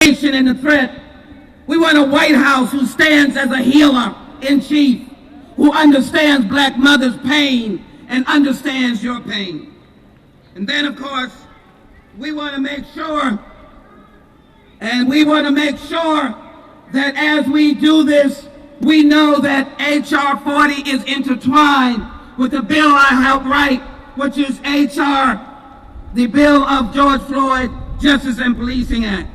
nation and the threat. We want a White House who stands as a healer in chief, who understands black mothers' pain and understands your pain. And then, of course, we want to make sure that as we do this, we know that H.R. 40 is intertwined with the bill I helped write, which is the bill of George Floyd Justice and Policing Act.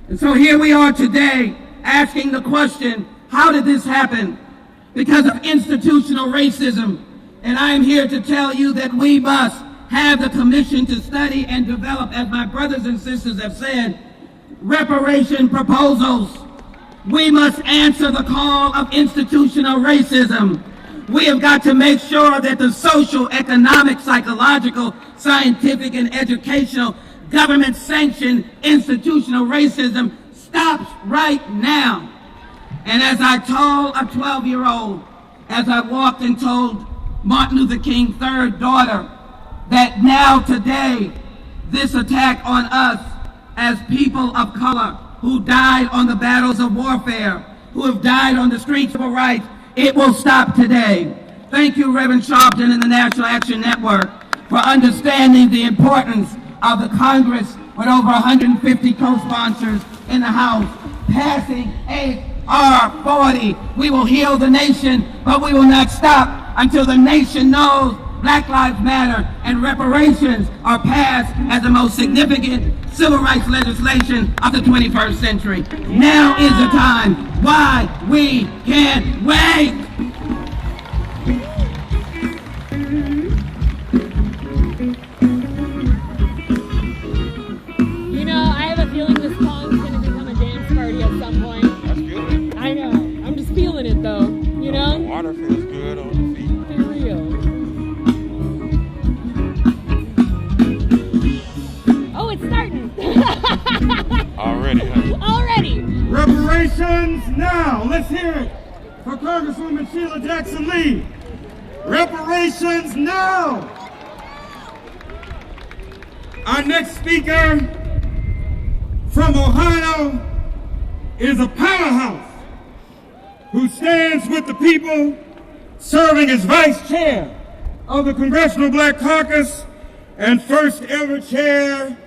And so here we are today asking the question, how did this happen? Because of institutional racism. And I am here to tell you that we must have the commission to study and develop, as my brothers and sisters have said, reparation proposals. We must answer the call of institutional racism. We have got to make sure that the social, economic, psychological, scientific, and educational government-sanctioned institutional racism stops right now. And as I told a 12-year-old, as I walked and told Martin Luther King's third daughter, that now today, this attack on us as people of color who died on the battles of warfare, who have died on the streets for rights, it will stop today. Thank you, Reverend Sharpton and the National Action Network, for understanding the importance of the Congress with over 150 co-sponsors in the House, passing H.R. 40. We will heal the nation, but we will not stop until the nation knows Black Lives Matter and reparations are passed as the most significant civil rights legislation of the 21st century. Now is the time. Why we can't wait. You know, I have a feeling this song's going to become a dance party at some point. That's good. I know. I'm just feeling it though. You know? Water feels good on the feet. For real. Oh, it's starting. Already, huh? Already. Reparations now. Let's hear it for Congresswoman Sheila Jackson-Lee. Reparations now. Our next speaker from Ohio is a powerhouse who stands with the people, serving as vice chair of the Congressional Black Caucus and first ever chair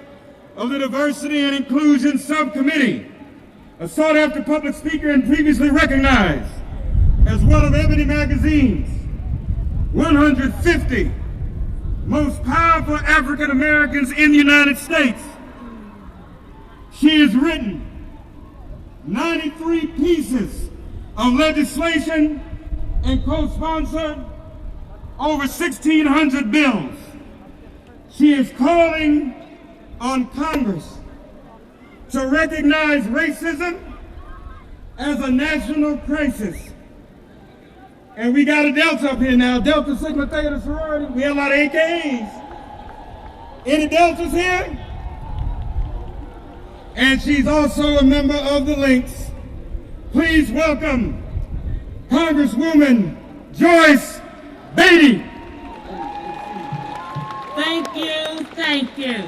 of the Diversity and Inclusion Subcommittee, a sought-after public speaker and previously recognized as one of Ebony Magazine's 150 most powerful African Americans in the United States. She has written 93 pieces of legislation and co-sponsored over 1,600 bills. She is calling on Congress to recognize racism as a national crisis. And we got a Delta up here now, Delta Sigma Theta sorority. We have a lot of AKs. Any Deltas here? And she's also a member of the Lynx. Please welcome Congresswoman Joyce Beatty. Thank you, thank you.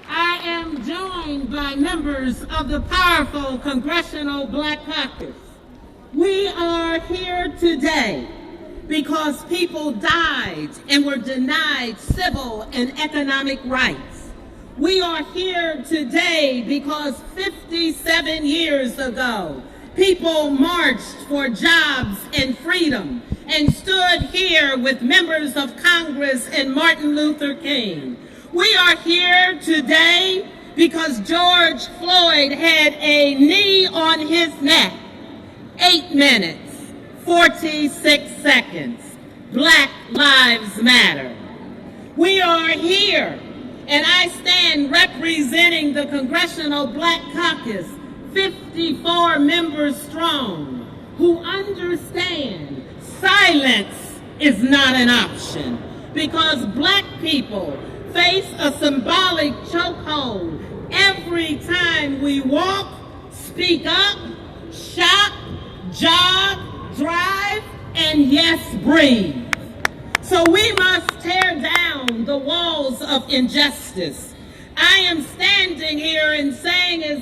I am joined by members of the powerful Congressional Black Caucus. We are here today because people died and were denied civil and economic rights. We are here today because 57 years ago, people marched for jobs and freedom and stood here with members of Congress and Martin Luther King. We are here today because George Floyd had a knee on his neck. 8 minutes, 46 seconds. Black Lives Matter. We are here, and I stand representing the Congressional Black Caucus, 54 members strong, who understand silence is not an option because Black people face a symbolic chokehold every time we walk, speak up, shop, jog, drive, and yes, breathe. So we must tear down the walls of injustice. I am standing here and saying, as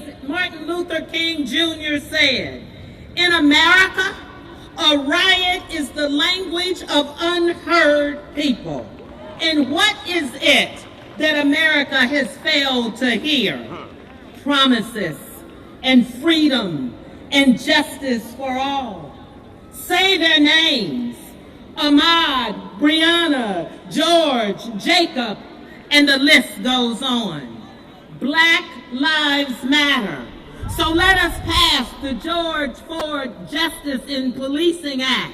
Martin Luther King Jr. said, "In America, a riot is the language of unheard people." And what is it that America has failed to hear? Promises and freedom and justice for all. Say their names: Ahmaud, Breonna, George, Jacob, and the list goes on. Black Lives Matter. So let us pass the George Ford Justice in Policing Act.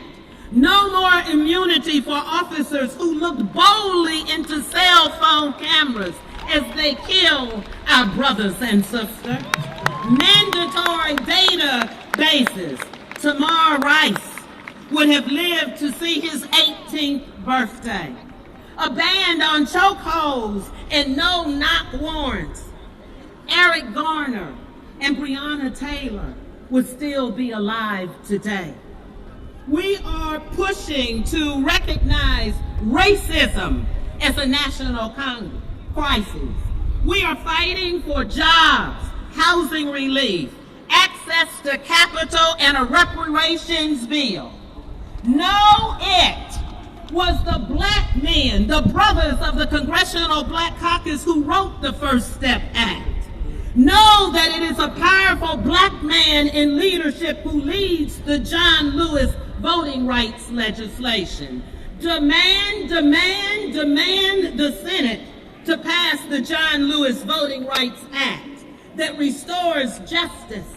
No more immunity for officers who looked boldly into cell phone cameras as they kill our brothers and sisters. Mandatory databases. Tamar Rice would have lived to see his 18th birthday. A ban on chokeholds and no-knock warrants. Eric Garner and Breonna Taylor would still be alive today. We are pushing to recognize racism as a national crisis. We are fighting for jobs, housing relief, access to capital, and a reparations bill. No, it was the black men, the brothers of the Congressional Black Caucus, who wrote the First Step Act. Know that it is a powerful black man in leadership who leads the John Lewis voting rights legislation. Demand the Senate to pass the John Lewis Voting Rights Act that restores justice,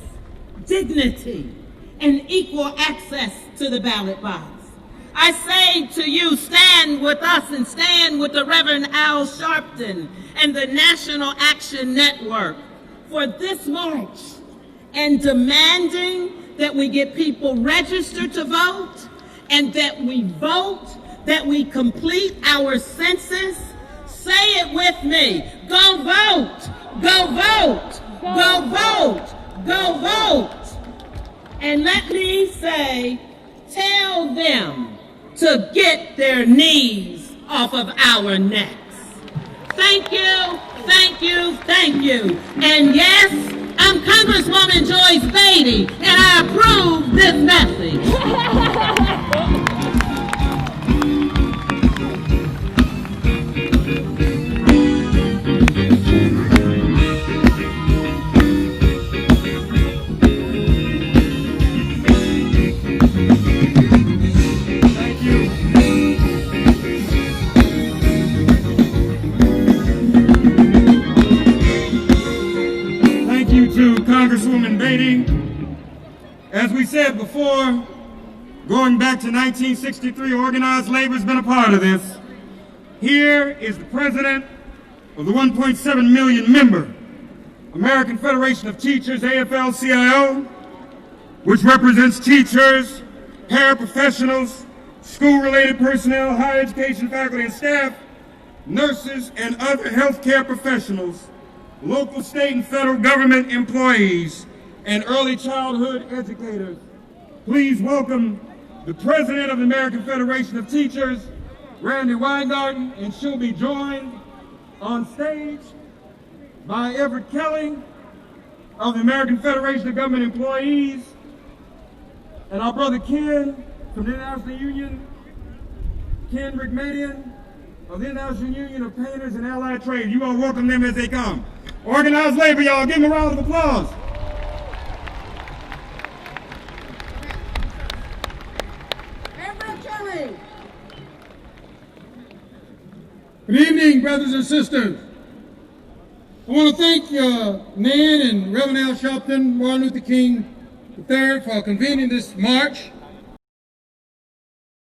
dignity, and equal access to the ballot box. I say to you, stand with us and stand with the Reverend Al Sharpton and the National Action Network for this march and demanding that we get people registered to vote and that we vote, that we complete our census. Say it with me. Go vote, go vote, go vote, go vote. And let me say, tell them to get their knees off of our necks. Thank you, thank you, thank you. And yes, I'm Congresswoman Joyce Beatty, and I approve this message. Congresswoman Beatty. As we said before, going back to 1963, organized labor has been a part of this. Here is the president of the 1.7 million member American Federation of Teachers, AFL-CIO, which represents teachers, paraprofessionals, school-related personnel, higher education faculty and staff, nurses, and other healthcare professionals, local, state, and federal government employees, and early childhood educators. Please welcome the president of the American Federation of Teachers, Randy Weingarten, and she'll be joined on stage by Everett Kelly of the American Federation of Government Employees, and our brother Ken from the International Union, Ken Rigmadian of the International Union of Painters and Allied Trade. You all welcome them as they come. Organized labor, y'all, give them a round of applause. Everett Kelly. Good evening, brothers and sisters. I want to thank Nan and Reverend Al Sharpton, Martin Luther King III, for convening this march.